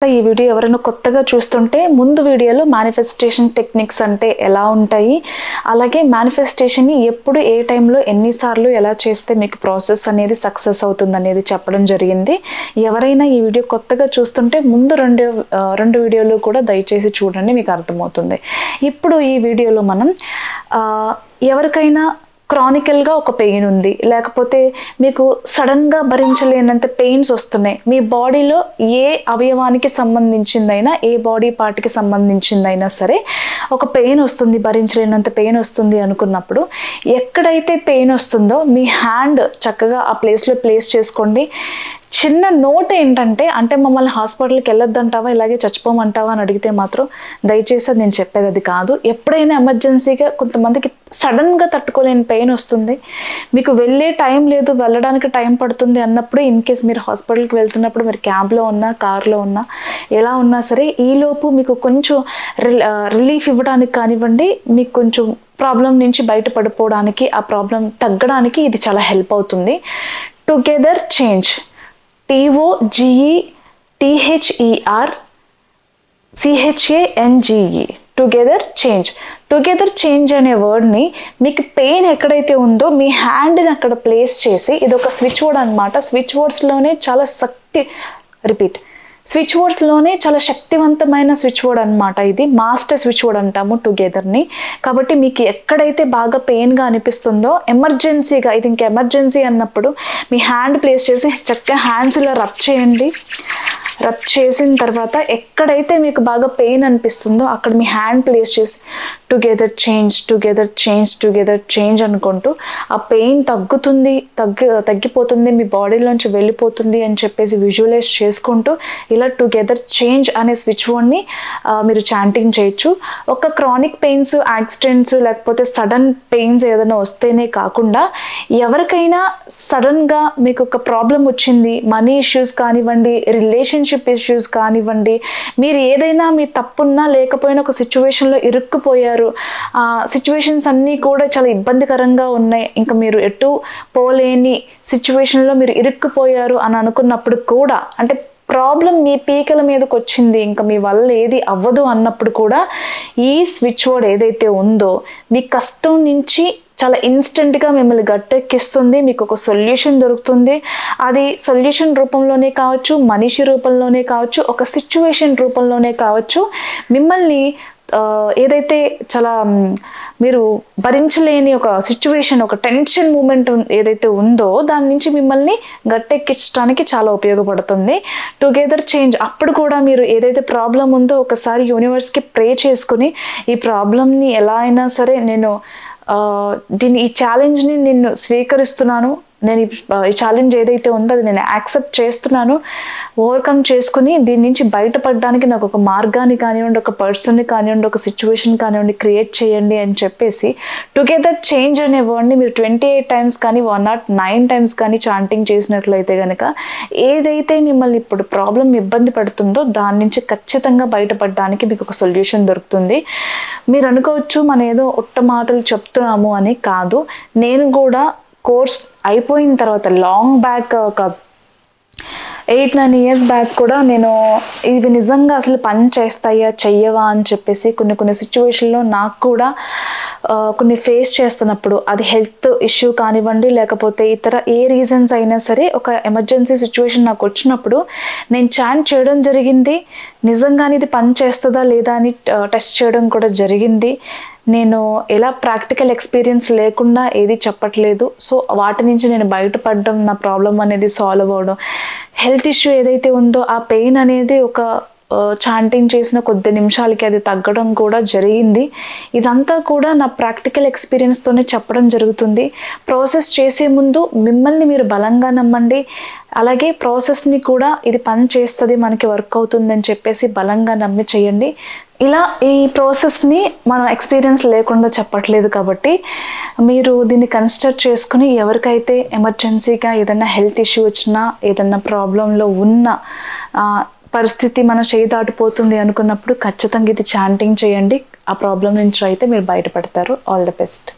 ఈ వీడియో ఎవరైనా కొత్తగా చూస్తుంటే ముందు వీడియోలో మేనిఫెస్టేషన్ టెక్నిక్స్ అంటే ఎలా ఉంటాయి, అలాగే మేనిఫెస్టేషన్ ని ఎప్పుడు ఏ టైంలో ఎన్నిసార్లు ఎలా చేస్తే మీకు ప్రాసెస్ అనేది సక్సెస్ అవుతుంది అనేది చెప్పడం జరిగింది. ఎవరైనా ఈ వీడియో కొత్తగా చూస్తుంటే ముందు రెండు వీడియోలు కూడా దయచేసి చూడండి, మీకు అర్థమవుతుంది. ఇప్పుడు ఈ వీడియోలో మనం ఎవరికైనా క్రానికల్గా ఒక పెయిన్ ఉంది, లేకపోతే మీకు సడన్గా భరించలేనంత పెయిన్స్ వస్తున్నాయి, మీ బాడీలో ఏ అవయవానికి సంబంధించిందైనా ఏ బాడీ పార్ట్కి సంబంధించిందైనా సరే ఒక పెయిన్ వస్తుంది, భరించలేనంత పెయిన్ వస్తుంది అనుకున్నప్పుడు ఎక్కడైతే పెయిన్ వస్తుందో మీ హ్యాండ్ చక్కగా ఆ ప్లేస్లో ప్లేస్ చేసుకోండి. చిన్న నోట్ ఏంటంటే, అంటే మమ్మల్ని హాస్పిటల్కి వెళ్ళొద్దంటావా, ఇలాగే చచ్చిపోమంటావా అని అడిగితే మాత్రం దయచేసి నేను చెప్పేది అది కాదు. ఎప్పుడైనా ఎమర్జెన్సీగా కొంతమందికి సడన్గా తట్టుకోలేని పెయిన్ వస్తుంది, మీకు వెళ్ళే టైం లేదు, వెళ్ళడానికి టైం పడుతుంది అన్నప్పుడు ఇన్ కేస్ మీరు హాస్పిటల్కి వెళ్తున్నప్పుడు మీరు క్యాబ్లో ఉన్నా కార్లో ఉన్నా ఎలా ఉన్నా సరే ఈలోపు మీకు కొంచెం రిలీఫ్ ఇవ్వడానికి కానివ్వండి, మీకు కొంచెం ప్రాబ్లం నుంచి బయటపడిపోవడానికి, ఆ ప్రాబ్లం తగ్గడానికి ఇది చాలా హెల్ప్ అవుతుంది. Together change, TOGETHERCHANGE, together change. Together change అనే వర్డ్ని మీకు పెయిన్ ఎక్కడైతే ఉందో మీ హ్యాండ్ని అక్కడ ప్లేస్ చేసి, ఇది ఒక స్విచ్ వర్డ్ అనమాట. స్విచ్ వర్డ్స్లోనే స్విచ్ వర్డ్స్లోనే చాలా శక్తివంతమైన స్విచ్ వర్డ్ అనమాట. ఇది మాస్టర్ స్విచ్ వర్డ్ అంటాము టుగెదర్ని. కాబట్టి మీకు ఎక్కడైతే బాగా పెయిన్గా అనిపిస్తుందో ఎమర్జెన్సీగా, ఇది ఇంకా ఎమర్జెన్సీ అన్నప్పుడు మీ హ్యాండ్ ప్లేస్ చేసి చక్కగా హ్యాండ్స్ ఇలా రబ్ చేయండి. రబ్ చేసిన తర్వాత ఎక్కడైతే మీకు బాగా పెయిన్ అనిపిస్తుందో అక్కడ మీ హ్యాండ్ ప్లేస్ చేసి together change, together change, together change అనుకుంటూ ఆ పెయిన్ తగ్గిపోతుంది, మీ బాడీలోంచి వెళ్ళిపోతుంది అని చెప్పేసి విజువలైజ్ చేసుకుంటూ ఇలా టుగెదర్ చేంజ్ అనే స్విచ్ వర్డ్ని మీరు చాంటింగ్ చేయొచ్చు. ఒక క్రానిక్ పెయిన్స్, యాక్సిడెంట్స్, లేకపోతే సడన్ పెయిన్స్ ఏదైనా వస్తేనే కాకుండా ఎవరికైనా సడన్గా మీకు ఒక ప్రాబ్లం వచ్చింది, మనీ ఇష్యూస్ కానివ్వండి, రిలేషన్షిప్ ఇష్యూస్ కానివ్వండి, మీరు ఏదైనా మీ తప్పున్నా లేకపోయినా ఒక సిచ్యువేషన్లో ఇరుక్కుపోయారు, ఆ సిచ్యువేషన్స్ అన్నీ కూడా చాలా ఇబ్బందికరంగా ఉన్నాయి, ఇంకా మీరు ఎటు పోలేని సిచ్యువేషన్లో మీరు ఇరుక్కుపోయారు అని అనుకున్నప్పుడు కూడా, అంటే ప్రాబ్లం మీ పీకల మీదకి వచ్చింది, ఇంకా మీ వల్ల ఏది అవ్వదు అన్నప్పుడు కూడా ఈ స్విచ్ వర్డ్ ఏదైతే ఉందో మీ కష్టం నుంచి చాలా ఇన్స్టెంట్గా మిమ్మల్ని గట్టెక్కిస్తుంది, మీకు ఒక సొల్యూషన్ దొరుకుతుంది. అది సొల్యూషన్ రూపంలోనే కావచ్చు, మనిషి రూపంలోనే కావచ్చు, ఒక సిచ్యువేషన్ రూపంలోనే కావచ్చు. మిమ్మల్ని ఏదైతే చాలా మీరు భరించలేని ఒక సిచ్యువేషన్, ఒక టెన్షన్ మూమెంట్ ఏదైతే ఉందో దాని నుంచి మిమ్మల్ని గట్టెక్కించడానికి చాలా ఉపయోగపడుతుంది టుగెదర్ చేంజ్. అప్పుడు కూడా మీరు ఏదైతే ప్రాబ్లం ఉందో ఒకసారి యూనివర్స్కి ప్రే చేసుకుని, ఈ ప్రాబ్లమ్ని ఎలా అయినా సరే నేను ఈ ఛాలెంజ్ని నేను స్వీకరిస్తున్నాను, నేను ఈ ఛాలెంజ్ ఏదైతే ఉందో అది నేను యాక్సెప్ట్ చేస్తున్నాను, ఓవర్కమ్ చేసుకుని దీని నుంచి బయటపడడానికి నాకు ఒక మార్గాన్ని కానివ్వండి, ఒక పర్సన్ని కానివ్వండి, ఒక సిచ్యువేషన్ కానివ్వండి క్రియేట్ చేయండి అని చెప్పేసి టుగెదర్ చేంజ్ అనే వర్డ్ని మీరు 28 టైమ్స్ కానీ 109 టైమ్స్ కానీ చాంటింగ్ చేసినట్లయితే కనుక ఏదైతే మిమ్మల్ని ఇప్పుడు ప్రాబ్లం ఇబ్బంది పడుతుందో దాని నుంచి ఖచ్చితంగా బయటపడడానికి మీకు ఒక సొల్యూషన్ దొరుకుతుంది. మీరు అనుకోవచ్చు మనం ఏదో ఉట్ట మాటలు చెప్తున్నాము అని. కాదు, నేను కూడా కోర్స్ అయిపోయిన తర్వాత లాంగ్ బ్యాక్, ఒక 8-9 ఇయర్స్ బ్యాక్ కూడా నేను ఇవి నిజంగా అసలు పని చేస్తాయా చెయ్యవా అని చెప్పేసి కొన్ని సిచ్యువేషన్లో నాకు కూడా కొన్ని ఫేస్ చేస్తున్నప్పుడు, అది హెల్త్ ఇష్యూ కానివ్వండి లేకపోతే ఇతర ఏ రీజన్స్ అయినా సరే, ఒక ఎమర్జెన్సీ సిచ్యువేషన్ నాకు వచ్చినప్పుడు నేను చాంట్ చేయడం జరిగింది. నిజంగానే ఇది పని చేస్తుందా లేదా అని టెస్ట్ చేయడం కూడా జరిగింది. నేను ఎలా ప్రాక్టికల్ ఎక్స్పీరియన్స్ లేకుండా ఏది చెప్పట్లేదు. సో వాటి నుంచి నేను బయటపడడం, నా ప్రాబ్లం అనేది సాల్వ్ అవ్వడం, హెల్త్ ఇష్యూ ఏదైతే ఉందో ఆ పెయిన్ అనేది ఒక చాంటింగ్ చేసిన కొద్ది నిమిషాలకి అది తగ్గడం కూడా జరిగింది. ఇదంతా కూడా నా ప్రాక్టికల్ ఎక్స్పీరియన్స్తోనే చెప్పడం జరుగుతుంది. ప్రాసెస్ చేసే ముందు మిమ్మల్ని మీరు బలంగా నమ్మండి, అలాగే ప్రాసెస్ని కూడా ఇది పని చేస్తుంది, మనకి వర్క్ అవుతుంది అని చెప్పేసి బలంగా నమ్మి చేయండి. ఇలా ఈ ప్రాసెస్ని మనం ఎక్స్పీరియన్స్ లేకుండా చెప్పట్లేదు కాబట్టి మీరు దీన్ని కన్సిడర్ చేసుకుని ఎవరికైతే ఎమర్జెన్సీగా ఏదైనా హెల్త్ ఇష్యూ వచ్చినా, ఏదైనా ప్రాబ్లంలో ఉన్న పరిస్థితి మన చేయి దాటిపోతుంది అనుకున్నప్పుడు ఖచ్చితంగా ఇది చాంటింగ్ చేయండి. ఆ ప్రాబ్లం నుంచి అయితే మీరు బయటపడతారు. All the best.